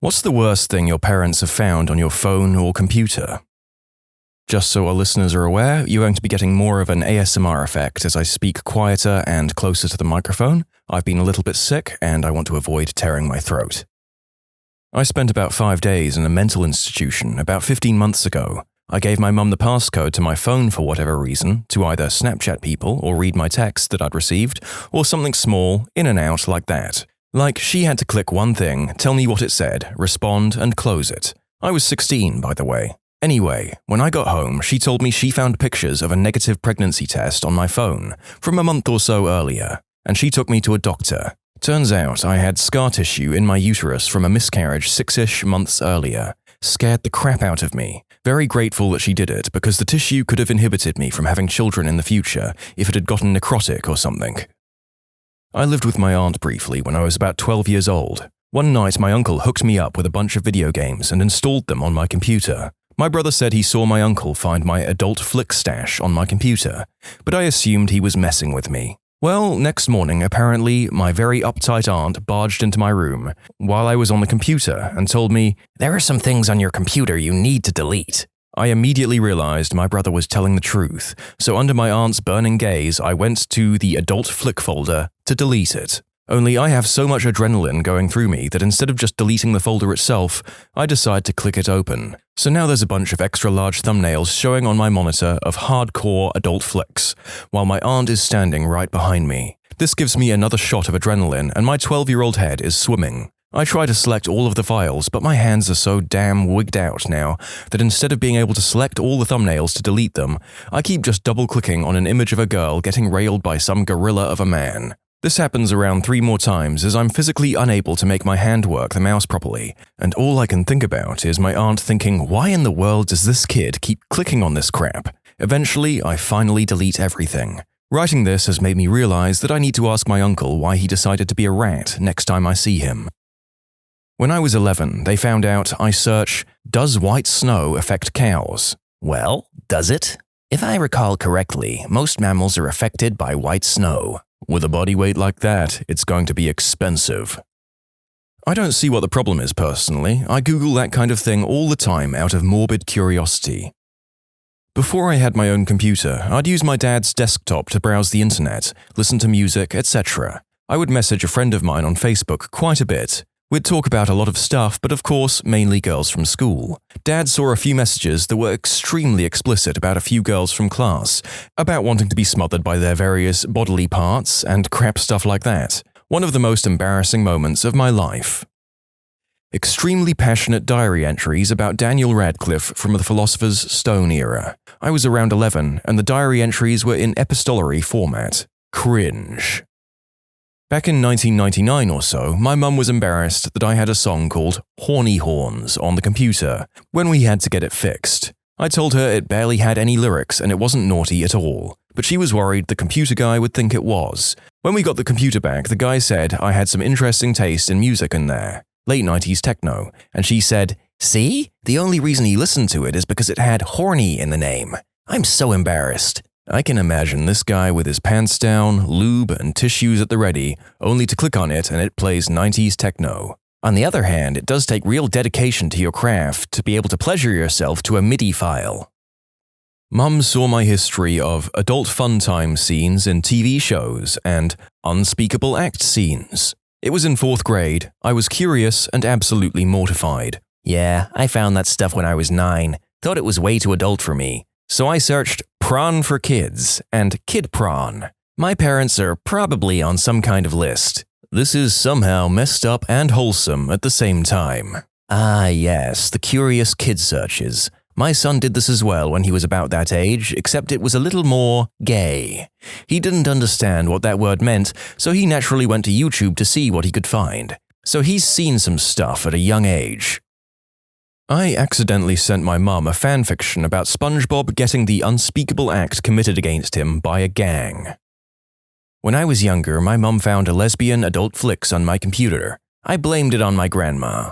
What's the worst thing your parents have found on your phone or computer? Just so our listeners are aware, you're going to be getting more of an ASMR effect as I speak quieter and closer to the microphone. I've been a little bit sick and I want to avoid tearing my throat. I spent about 5 days in a mental institution about 15 months ago. I gave my mum the passcode to my phone for whatever reason, to either Snapchat people or read my text that I'd received, or something small, in and out like that. Like, she had to click one thing, tell me what it said, respond, and close it. I was 16, by the way. Anyway, when I got home, she told me she found pictures of a negative pregnancy test on my phone from a month or so earlier, and she took me to a doctor. Turns out I had scar tissue in my uterus from a miscarriage 6-ish months earlier. Scared the crap out of me. Very grateful that she did it because the tissue could have inhibited me from having children in the future if it had gotten necrotic or something. I lived with my aunt briefly when I was about 12 years old. One night my uncle hooked me up with a bunch of video games and installed them on my computer. My brother said he saw my uncle find my adult flick stash on my computer, but I assumed he was messing with me. Well, next morning, apparently, my very uptight aunt barged into my room while I was on the computer and told me, "There are some things on your computer you need to delete." I immediately realized my brother was telling the truth, so under my aunt's burning gaze, I went to the adult flick folder to delete it. Only I have so much adrenaline going through me that instead of just deleting the folder itself, I decide to click it open. So now there's a bunch of extra large thumbnails showing on my monitor of hardcore adult flicks, while my aunt is standing right behind me. This gives me another shot of adrenaline and my 12-year-old head is swimming. I try to select all of the files, but my hands are so damn wigged out now that instead of being able to select all the thumbnails to delete them, I keep just double-clicking on an image of a girl getting railed by some gorilla of a man. This happens around 3 more times as I'm physically unable to make my hand work the mouse properly, and all I can think about is my aunt thinking, why in the world does this kid keep clicking on this crap? Eventually, I finally delete everything. Writing this has made me realize that I need to ask my uncle why he decided to be a rat next time I see him. When I was 11, they found out I search, "Does white snow affect cows?" Well, does it? If I recall correctly, most mammals are affected by white snow. With a body weight like that, it's going to be expensive. I don't see what the problem is personally. I Google that kind of thing all the time out of morbid curiosity. Before I had my own computer, I'd use my dad's desktop to browse the internet, listen to music, etc. I would message a friend of mine on Facebook quite a bit. We'd talk about a lot of stuff, but of course, mainly girls from school. Dad saw a few messages that were extremely explicit about a few girls from class, about wanting to be smothered by their various bodily parts and crap stuff like that. One of the most embarrassing moments of my life. Extremely passionate diary entries about Daniel Radcliffe from the Philosopher's Stone era. I was around 11, and the diary entries were in epistolary format. Cringe. Back in 1999 or so, my mum was embarrassed that I had a song called Horny Horns on the computer when we had to get it fixed. I told her it barely had any lyrics and it wasn't naughty at all, but she was worried the computer guy would think it was. When we got the computer back, the guy said I had some interesting taste in music in there, late 90s techno, and she said, "See? The only reason he listened to it is because it had horny in the name. I'm so embarrassed." I can imagine this guy with his pants down, lube, and tissues at the ready, only to click on it and it plays 90s techno. On the other hand, it does take real dedication to your craft to be able to pleasure yourself to a MIDI file. Mum saw my history of adult fun time scenes in TV shows and unspeakable act scenes. It was in 4th grade. I was curious and absolutely mortified. Yeah, I found that stuff when I was 9. Thought it was way too adult for me. So I searched prawn for kids and kid prawn. My parents are probably on some kind of list. This is somehow messed up and wholesome at the same time. Ah yes, the curious kid searches. My son did this as well when he was about that age, except it was a little more gay. He didn't understand what that word meant, so he naturally went to YouTube to see what he could find. So he's seen some stuff at a young age. I accidentally sent my mum a fanfiction about SpongeBob getting the unspeakable act committed against him by a gang. When I was younger, my mum found a lesbian adult flicks on my computer. I blamed it on my grandma.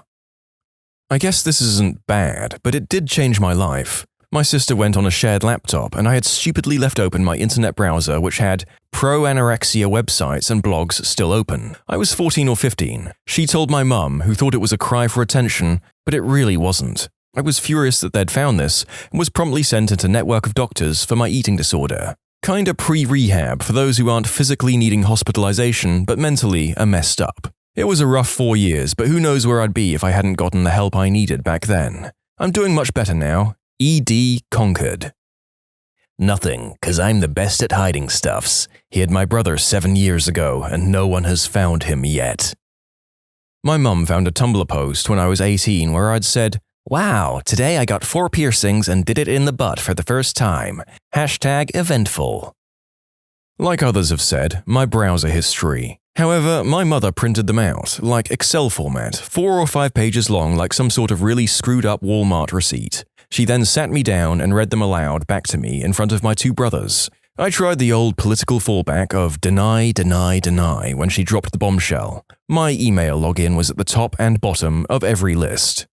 I guess this isn't bad, but it did change my life. My sister went on a shared laptop and I had stupidly left open my internet browser which had pro-anorexia websites and blogs still open. I was 14 or 15. She told my mum, who thought it was a cry for attention, but it really wasn't. I was furious that they'd found this and was promptly sent into a network of doctors for my eating disorder. Kinda pre-rehab for those who aren't physically needing hospitalization but mentally are messed up. It was a rough 4 years, but who knows where I'd be if I hadn't gotten the help I needed back then. I'm doing much better now. ED conquered. Nothing, 'cause I'm the best at hiding stuffs. Hid my brother 7 years ago, and no one has found him yet. My mum found a Tumblr post when I was 18 where I'd said, "Wow, today I got 4 piercings and did it in the butt for the first time. #eventful." Like others have said, my browser history. However, my mother printed them out, like Excel format, 4 or 5 pages long like some sort of really screwed up Walmart receipt. She then sat me down and read them aloud back to me in front of my 2 brothers. I tried the old political fallback of deny, deny, deny when she dropped the bombshell. My email login was at the top and bottom of every list.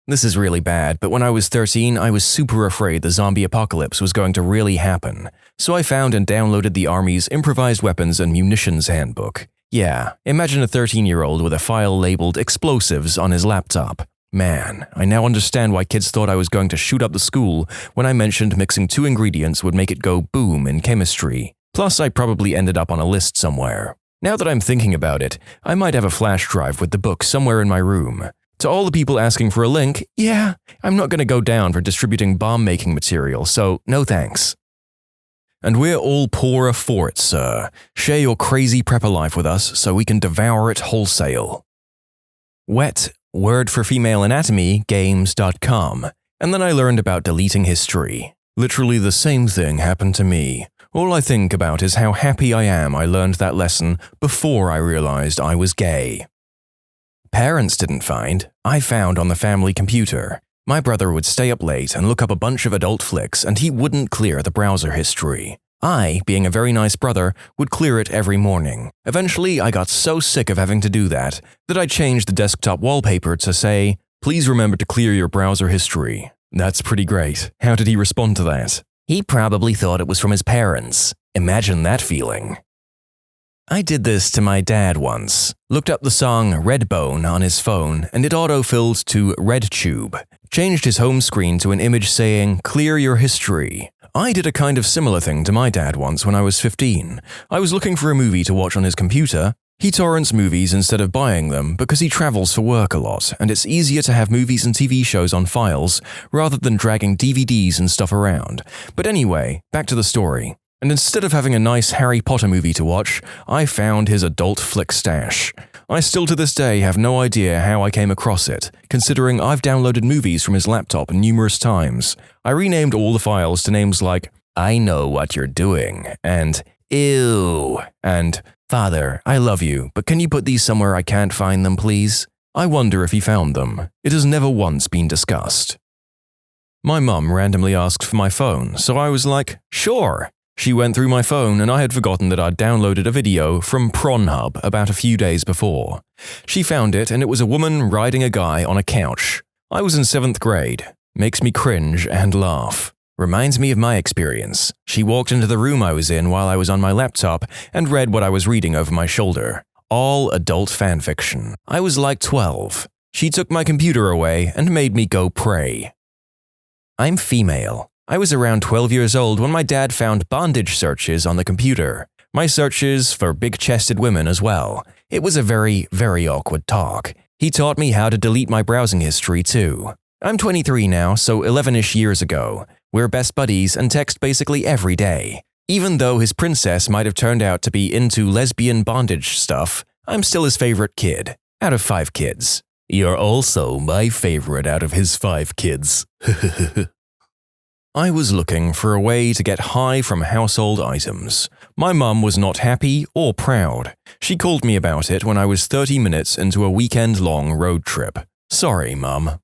This is really bad, but when I was 13, I was super afraid the zombie apocalypse was going to really happen. So I found and downloaded the Army's Improvised Weapons and Munitions Handbook. Yeah, imagine a 13-year-old with a file labeled explosives on his laptop. Man, I now understand why kids thought I was going to shoot up the school when I mentioned mixing 2 ingredients would make it go boom in chemistry. Plus, I probably ended up on a list somewhere. Now that I'm thinking about it, I might have a flash drive with the book somewhere in my room. To all the people asking for a link, yeah, I'm not going to go down for distributing bomb-making material, so no thanks. And we're all poorer for it, sir. Share your crazy prepper life with us so we can devour it wholesale. Wet, word for female anatomy, games.com. And then I learned about deleting history. Literally the same thing happened to me. All I think about is how happy I am I learned that lesson before I realized I was gay. Parents didn't find, I found on the family computer. My brother would stay up late and look up a bunch of adult flicks and he wouldn't clear the browser history. I, being a very nice brother, would clear it every morning. Eventually, I got so sick of having to do that I changed the desktop wallpaper to say, "Please remember to clear your browser history." That's pretty great. How did he respond to that? He probably thought it was from his parents. Imagine that feeling. I did this to my dad once. Looked up the song Redbone on his phone and it auto-filled to RedTube. Changed his home screen to an image saying, "Clear your history." I did a kind of similar thing to my dad once when I was 15. I was looking for a movie to watch on his computer. He torrents movies instead of buying them because he travels for work a lot and it's easier to have movies and TV shows on files rather than dragging DVDs and stuff around. But anyway, back to the story. And instead of having a nice Harry Potter movie to watch, I found his adult flick stash. I still to this day have no idea how I came across it, considering I've downloaded movies from his laptop numerous times. I renamed all the files to names like, "I know what you're doing," and "Ew," and "Father, I love you, but can you put these somewhere I can't find them, please?" I wonder if he found them. It has never once been discussed. My mum randomly asked for my phone, so I was like, "Sure." She went through my phone and I had forgotten that I'd downloaded a video from Pornhub about a few days before. She found it and it was a woman riding a guy on a couch. I was in 7th grade. Makes me cringe and laugh. Reminds me of my experience. She walked into the room I was in while I was on my laptop and read what I was reading over my shoulder. All adult fanfiction. I was like 12. She took my computer away and made me go pray. I'm female. I was around 12 years old when my dad found bondage searches on the computer. My searches for big-chested women as well. It was a very, very awkward talk. He taught me how to delete my browsing history too. I'm 23 now, so 11-ish years ago. We're best buddies and text basically every day. Even though his princess might have turned out to be into lesbian bondage stuff, I'm still his favorite kid, out of 5 kids. You're also my favorite out of his 5 kids. I was looking for a way to get high from household items. My mum was not happy or proud. She called me about it when I was 30 minutes into a weekend-long road trip. Sorry, Mum.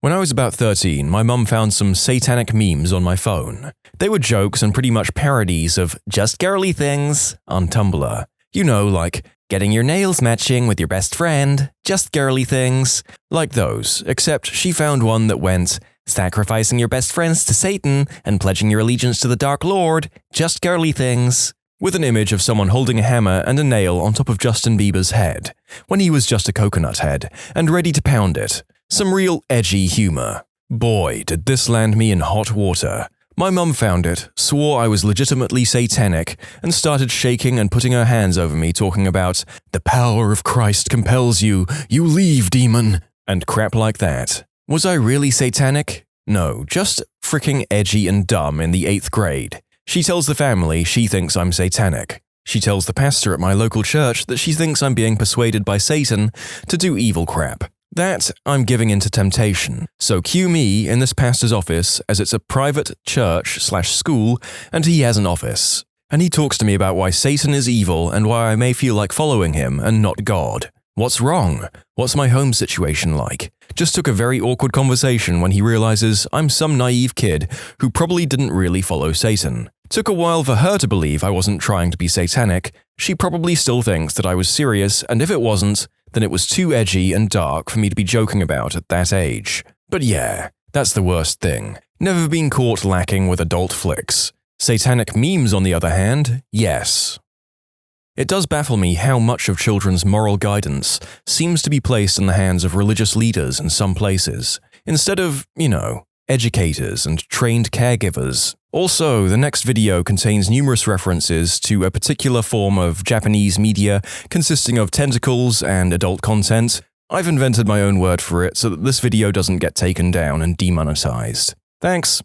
When I was about 13, my mum found some satanic memes on my phone. They were jokes and pretty much parodies of just girly things on Tumblr. You know, like getting your nails matching with your best friend, just girly things. Like those, except she found one that went, Sacrificing your best friends to Satan and pledging your allegiance to the Dark Lord. Just girly things. With an image of someone holding a hammer and a nail on top of Justin Bieber's head, when he was just a coconut head, and ready to pound it. Some real edgy humor. Boy, did this land me in hot water. My mum found it, swore I was legitimately satanic, and started shaking and putting her hands over me talking about, "The power of Christ compels you, you leave, demon," and crap like that. Was I really satanic? No, just freaking edgy and dumb in the 8th grade. She tells the family she thinks I'm satanic. She tells the pastor at my local church that she thinks I'm being persuaded by Satan to do evil crap. That I'm giving into temptation. So cue me in this pastor's office as it's a private church/school and he has an office. And he talks to me about why Satan is evil and why I may feel like following him and not God. What's wrong? What's my home situation like? Just took a very awkward conversation when he realizes I'm some naive kid who probably didn't really follow Satan. Took a while for her to believe I wasn't trying to be satanic. She probably still thinks that I was serious, and if it wasn't, then it was too edgy and dark for me to be joking about at that age. But yeah, that's the worst thing. Never been caught lacking with adult flicks. Satanic memes, on the other hand, yes. It does baffle me how much of children's moral guidance seems to be placed in the hands of religious leaders in some places, instead of, educators and trained caregivers. Also, the next video contains numerous references to a particular form of Japanese media consisting of tentacles and adult content. I've invented my own word for it so that this video doesn't get taken down and demonetized. Thanks.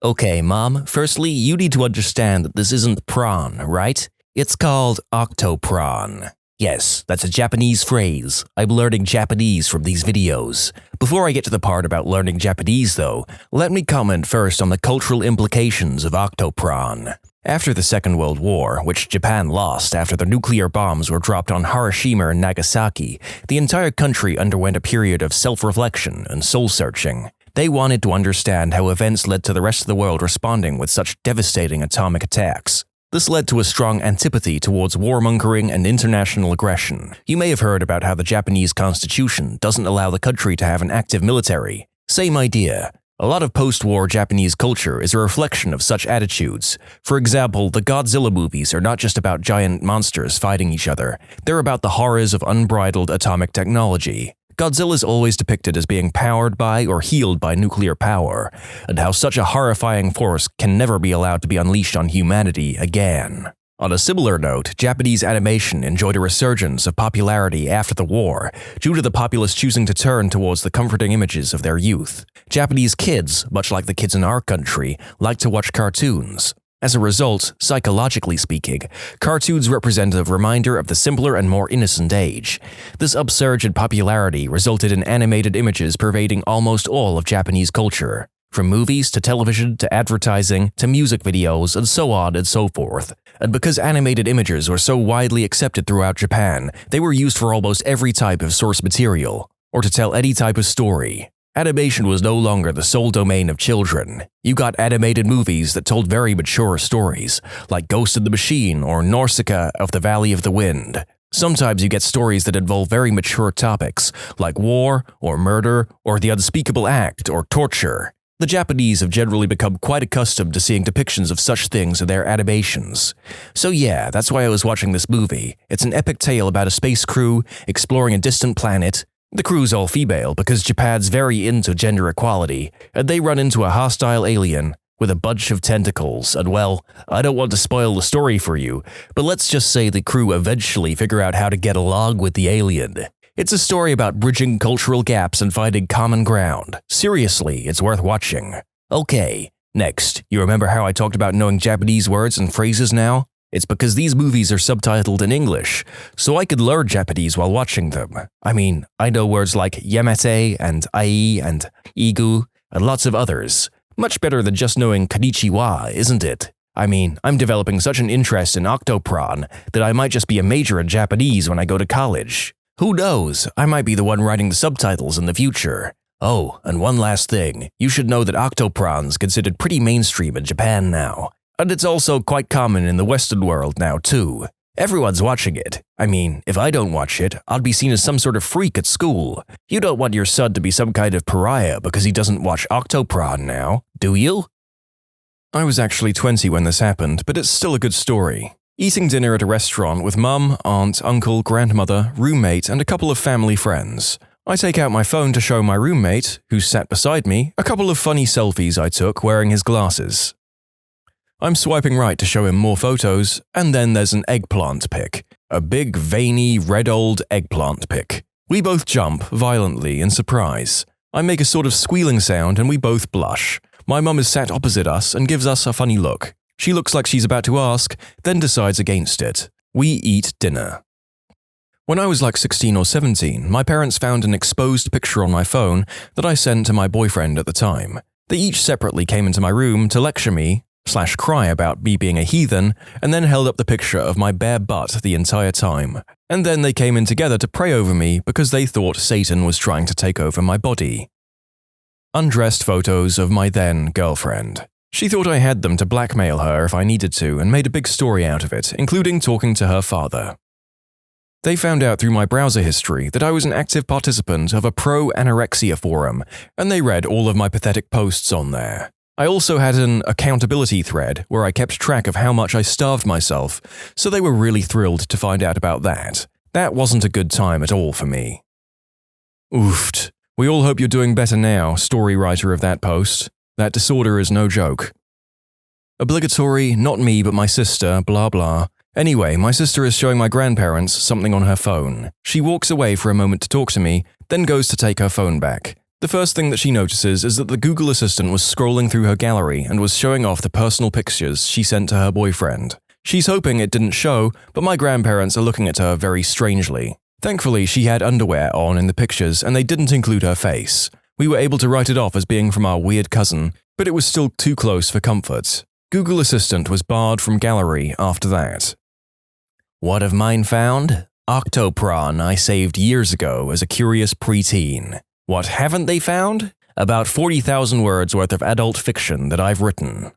Okay, Mom, firstly, you need to understand that this isn't prawn, right? It's called octoprawn. Yes, that's a Japanese phrase. I'm learning Japanese from these videos. Before I get to the part about learning Japanese, though, let me comment first on the cultural implications of octoprawn. After the Second World War, which Japan lost after the nuclear bombs were dropped on Hiroshima and Nagasaki, the entire country underwent a period of self-reflection and soul-searching. They wanted to understand how events led to the rest of the world responding with such devastating atomic attacks. This led to a strong antipathy towards warmongering and international aggression. You may have heard about how the Japanese constitution doesn't allow the country to have an active military. Same idea. A lot of post-war Japanese culture is a reflection of such attitudes. For example, the Godzilla movies are not just about giant monsters fighting each other. They're about the horrors of unbridled atomic technology. Godzilla is always depicted as being powered by or healed by nuclear power, and how such a horrifying force can never be allowed to be unleashed on humanity again. On a similar note, Japanese animation enjoyed a resurgence of popularity after the war, due to the populace choosing to turn towards the comforting images of their youth. Japanese kids, much like the kids in our country, like to watch cartoons. As a result, psychologically speaking, cartoons represent a reminder of the simpler and more innocent age. This upsurge in popularity resulted in animated images pervading almost all of Japanese culture, from movies to television to advertising to music videos and so on and so forth. And because animated images were so widely accepted throughout Japan, they were used for almost every type of source material, or to tell any type of story. Animation was no longer the sole domain of children. You got animated movies that told very mature stories, like Ghost in the Machine or Nausicaa of the Valley of the Wind. Sometimes you get stories that involve very mature topics, like war or murder or the unspeakable act or torture. The Japanese have generally become quite accustomed to seeing depictions of such things in their animations. So yeah, that's why I was watching this movie. It's an epic tale about a space crew exploring a distant planet. The crew's all female because Japan's very into gender equality, and they run into a hostile alien with a bunch of tentacles, and well, I don't want to spoil the story for you, but let's just say the crew eventually figure out how to get along with the alien. It's a story about bridging cultural gaps and finding common ground. Seriously, it's worth watching. Okay, next, you remember how I talked about knowing Japanese words and phrases now? It's because these movies are subtitled in English, so I could learn Japanese while watching them. I mean, I know words like yamete and ai and igu and lots of others. Much better than just knowing konnichiwa, isn't it? I mean, I'm developing such an interest in octoprawn that I might just be a major in Japanese when I go to college. Who knows, I might be the one writing the subtitles in the future. Oh, and one last thing, you should know that octoprawn's considered pretty mainstream in Japan now. And it's also quite common in the Western world now too. Everyone's watching it. I mean, if I don't watch it, I'd be seen as some sort of freak at school. You don't want your son to be some kind of pariah because he doesn't watch Octopron now, do you? I was actually 20 when this happened, but it's still a good story. Eating dinner at a restaurant with mum, aunt, uncle, grandmother, roommate, and a couple of family friends. I take out my phone to show my roommate, who sat beside me, a couple of funny selfies I took wearing his glasses. I'm swiping right to show him more photos, and then there's an eggplant pic. A big, veiny, red old eggplant pic. We both jump violently in surprise. I make a sort of squealing sound and we both blush. My mum is sat opposite us and gives us a funny look. She looks like she's about to ask, then decides against it. We eat dinner. When I was like 16 or 17, my parents found an exposed picture on my phone that I sent to my boyfriend at the time. They each separately came into my room to lecture me, /cry about me being a heathen, and then held up the picture of my bare butt the entire time. And then they came in together to pray over me because they thought Satan was trying to take over my body. Undressed photos of my then girlfriend. She thought I had them to blackmail her if I needed to and made a big story out of it, including talking to her father. They found out through my browser history that I was an active participant of a pro-anorexia forum, and they read all of my pathetic posts on there. I also had an accountability thread where I kept track of how much I starved myself, so they were really thrilled to find out about that. That wasn't a good time at all for me. Oofed. We all hope you're doing better now, story writer of that post. That disorder is no joke. Obligatory, not me but my sister, blah blah. Anyway, my sister is showing my grandparents something on her phone. She walks away for a moment to talk to me, then goes to take her phone back. The first thing that she notices is that the Google Assistant was scrolling through her gallery and was showing off the personal pictures she sent to her boyfriend. She's hoping it didn't show, but my grandparents are looking at her very strangely. Thankfully, she had underwear on in the pictures and they didn't include her face. We were able to write it off as being from our weird cousin, but it was still too close for comfort. Google Assistant was barred from gallery after that. What have mine found? Octopron I saved years ago as a curious preteen. What haven't they found? About 40,000 words worth of adult fiction that I've written.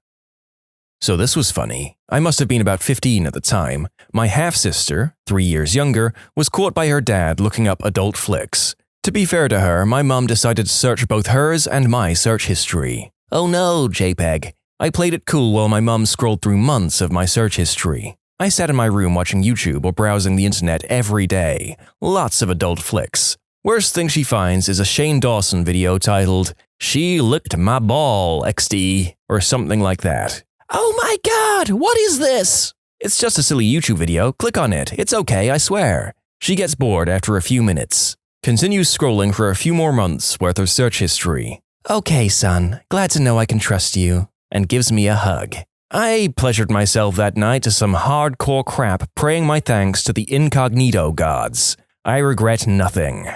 So this was funny. I must have been about 15 at the time. My half-sister, 3 years younger, was caught by her dad looking up adult flicks. To be fair to her, my mum decided to search both hers and my search history. Oh no, JPEG. I played it cool while my mum scrolled through months of my search history. I sat in my room watching YouTube or browsing the internet every day. Lots of adult flicks. Worst thing she finds is a Shane Dawson video titled, "She Licked My Ball, XD," or something like that. Oh my god, what is this? It's just a silly YouTube video, click on it, it's okay, I swear. She gets bored after a few minutes. Continues scrolling for a few more months worth of search history. Okay, son, glad to know I can trust you. And gives me a hug. I pleasured myself that night to some hardcore crap, praying my thanks to the incognito gods. I regret nothing.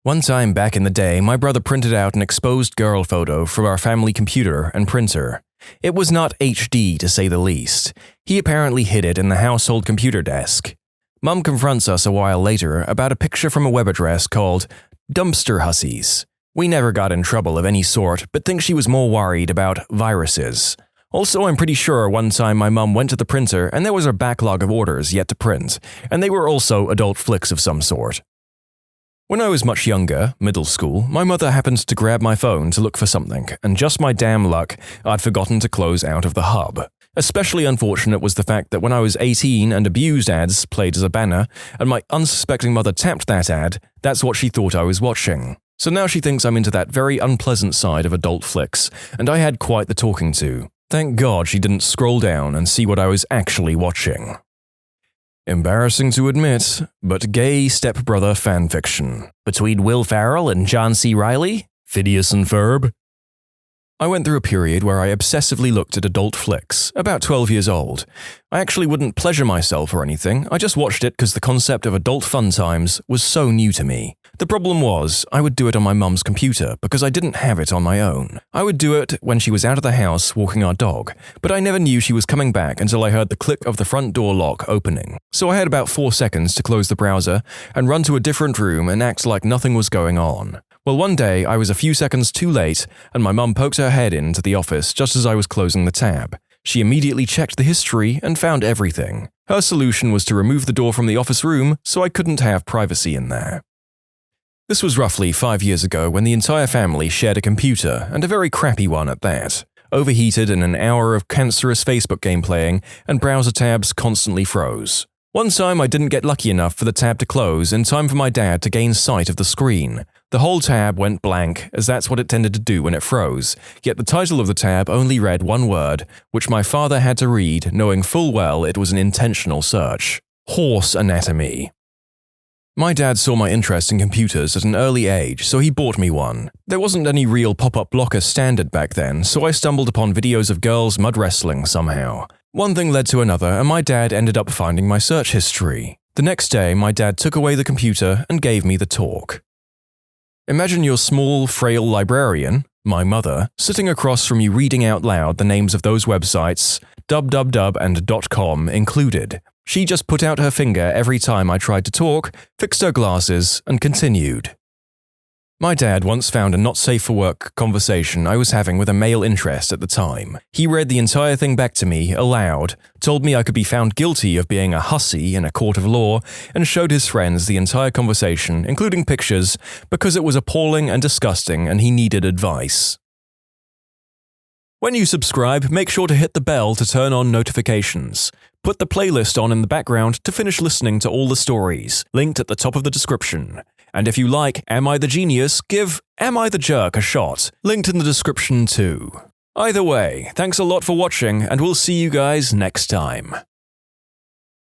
One time back in the day, my brother printed out an exposed girl photo from our family computer and printer. It was not HD to say the least. He apparently hid it in the household computer desk. Mum confronts us a while later about a picture from a web address called Dumpster Hussies. We never got in trouble of any sort, but think she was more worried about viruses. Also, I'm pretty sure one time my mum went to the printer and there was a backlog of orders yet to print, and they were also adult flicks of some sort. When I was much younger, middle school, my mother happened to grab my phone to look for something, and just my damn luck, I'd forgotten to close out of the hub. Especially unfortunate was the fact that when I was 18 and abused ads played as a banner, and my unsuspecting mother tapped that ad, that's what she thought I was watching. So now she thinks I'm into that very unpleasant side of adult flicks, and I had quite the talking to. Thank God she didn't scroll down and see what I was actually watching. Embarrassing to admit, but gay stepbrother fanfiction. Between Will Ferrell and John C. Reilly? Phineas and Ferb? I went through a period where I obsessively looked at adult flicks, about 12 years old. I actually wouldn't pleasure myself or anything, I just watched it because the concept of adult fun times was so new to me. The problem was, I would do it on my mum's computer because I didn't have it on my own. I would do it when she was out of the house walking our dog, but I never knew she was coming back until I heard the click of the front door lock opening. So I had about 4 seconds to close the browser and run to a different room and act like nothing was going on. Well, one day I was a few seconds too late and my mum poked her head into the office just as I was closing the tab. She immediately checked the history and found everything. Her solution was to remove the door from the office room so I couldn't have privacy in there. This was roughly 5 years ago when the entire family shared a computer, and a very crappy one at that. Overheated in an hour of cancerous Facebook game playing, and browser tabs constantly froze. One time I didn't get lucky enough for the tab to close in time for my dad to gain sight of the screen. The whole tab went blank, as that's what it tended to do when it froze, yet the title of the tab only read one word, which my father had to read, knowing full well it was an intentional search. Horse anatomy. My dad saw my interest in computers at an early age, so he bought me one. There wasn't any real pop-up blocker standard back then, so I stumbled upon videos of girls mud wrestling somehow. One thing led to another, and my dad ended up finding my search history. The next day, my dad took away the computer and gave me the talk. Imagine your small, frail librarian, my mother, sitting across from you reading out loud the names of those websites, www and .com included. She just put out her finger every time I tried to talk, fixed her glasses, and continued. My dad once found a not-safe-for-work conversation I was having with a male interest at the time. He read the entire thing back to me, aloud, told me I could be found guilty of being a hussy in a court of law, and showed his friends the entire conversation, including pictures, because it was appalling and disgusting and he needed advice. When you subscribe, make sure to hit the bell to turn on notifications. Put the playlist on in the background to finish listening to all the stories, linked at the top of the description. And if you like Am I the Genius, give Am I the Jerk a shot, linked in the description too. Either way, thanks a lot for watching, and we'll see you guys next time.